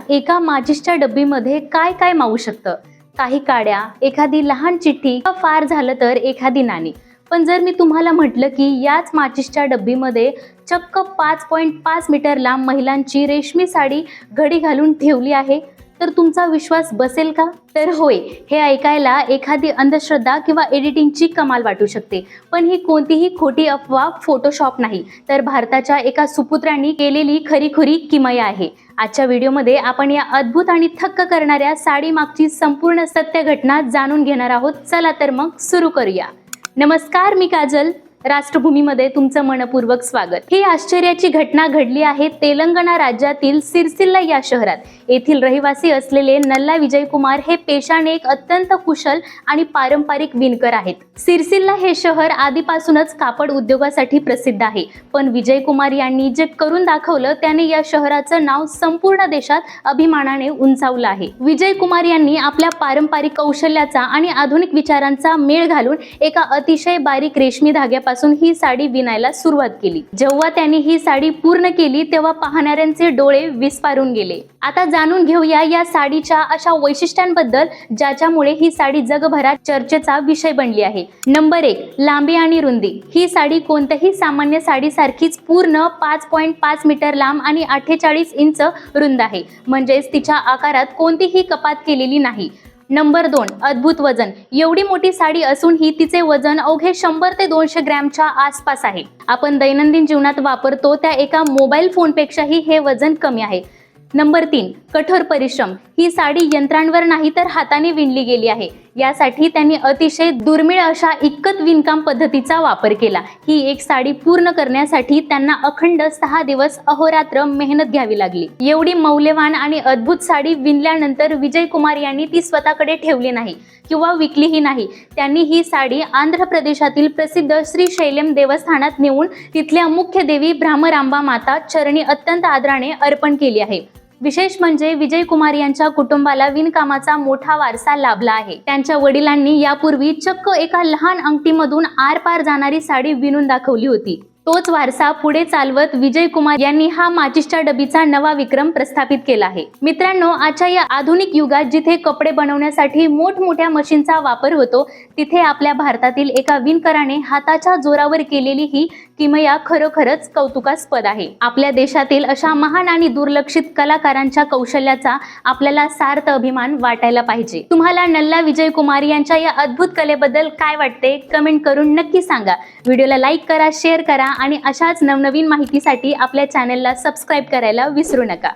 एका माचीसच्या डब्बीमध्ये काय काय मावू शकतं? काही काड्या, एखादी लहान चिठ्ठी, फार झालं तर एखादी नाणी. पण जर मी तुम्हाला म्हटलं की याच माचीसच्या डब्बीमध्ये चक्क 5.5 मीटर लांब महिलांची रेशमी साडी घडी घालून ठेवली आहे, तर तुमचा विश्वास बसेल का? तर होय, हे ऐकायला एखादी अंधश्रद्धा किंवा एडिटिंगची कमाल वाटू शकते, पण ही कोणतीही खोटी अफवा, फोटोशॉप नाही, तर भारताच्या एका सुपुत्रांनी केलेली खरीखुरी किमया आहे. आजच्या व्हिडिओमध्ये आपण या अद्भुत आणि थक्क करणाऱ्या साडी मागची संपूर्ण सत्य घटना जाणून घेणार आहोत. चला तर मग सुरू करूया. नमस्कार, मी काजल. राष्ट्रभूमीमध्ये तुमचं मनपूर्वक स्वागत. ही आश्चर्याची घटना घडली आहे तेलंगणा राज्यातील सिरसिल्ला या शहरात. येथील रहिवासी असलेले नल्ला विजय कुमार हे पेशाने एक अत्यंत कुशल आणि पारंपरिक विणकर आहेत. सिरसिल्ला हे शहर आधीपासूनच कापड उद्योगासाठी प्रसिद्ध आहे, पण विजय कुमार यांनी जे करून दाखवलं त्याने या शहराचं नाव संपूर्ण देशात अभिमानाने उंचावलं आहे. विजय कुमार यांनी आपल्या पारंपरिक कौशल्याचा आणि आधुनिक विचारांचा मेळ घालून एका अतिशय बारीक रेशमी धाग्यापासून ही साडी विणायला सुरुवात केली. जेव्हा त्यांनी ही साडी पूर्ण केली तेव्हा पाहणाऱ्यांचे डोळे विस्पारून गेले. आता जाणून घेऊया या साडीच्या अशा वैशिष्ट्यांबद्दल ज्याच्यामुळे ही साडी जगभरात चर्चेचा विषय बनली आहे. नंबर 1, लांबी आणि रुंदी. ही साडी कोणत्याही सामान्य साडीसारखीच पूर्ण 5.5 मीटर लांब आणि 48 इंच रुंद आहे, म्हणजेच तिच्या आकारात कोणतीही कपात केलेली नाही. नंबर 2, अद्भुत वजन. एवढी मोठी साडी असूनही तिचे वजन अवघे 100 ते 200 ग्रॅमच्या आसपास आहे. आपण दैनंदिन जीवनात वापरतो त्या एका मोबाईल फोनपेक्षाही हे वजन कमी आहे. नंबर 3, कठोर परिश्रम. ही साडी यंत्रांवर नाही तर हाताने विणली गेली आहे. यासाठी त्यांनी अतिशय दुर्मिळ अशा इक्कत विणकाम पद्धतीचा वापर केला. ही एक साडी पूर्ण करण्यासाठी त्यांना अखंड 6 दिवस अहोरात्र मेहनत घ्यावी लागली. एवढी मौल्यवान आणि अद्भुत साडी विणल्यानंतर विजय कुमार यांनी ती स्वतःकडे ठेवली नाही किंवा विकलीही नाही. त्यांनी ही साडी आंध्र प्रदेशातील प्रसिद्ध श्री शैलम देवस्थानात नेऊन तिथल्या मुख्य देवी भ्रामरांबा माता चरणी अत्यंत आदराने अर्पण केली आहे. विशेष म्हणजे विजय कुमार यांच्या कुटुंबाला विणकामाचा मोठा वारसा लाभला आहे. त्यांच्या वडिलांनी यापूर्वी चक्क एका लहान अंगठीमधून आरपार जाणारी साडी विणून दाखवली होती. तोच वारसा पुढे चालवत विजय कुमार यांनी हा माचीसच्या डबीचा नवा विक्रम प्रस्थापित केला आहे. मित्रांनो, आजच्या या आधुनिक युगात जिथे कपडे बनवण्यासाठी मोठमोठ्या मशीनचा वापर होतो, तिथे आपल्या भारतातील एका विणकराने हाताच्या जोरावर केलेली ही किमया खरोखरच कौतुकास्पद आहे. आपल्या देशातील अशा महान आणि दुर्लक्षित कलाकारांच्या कौशल्याचा आपल्याला सार्थ अभिमान वाटायला पाहिजे. तुम्हाला नल्ला विजय कुमार यांच्या या अद्भुत कलेबद्दल काय वाटते? कमेंट करून नक्की सांगा. व्हिडिओला लाईक करा, शेअर करा आणि अशाच नवनवीन माहितीसाठी आपल्या चॅनलला सबस्क्राईब करायला विसरू नका.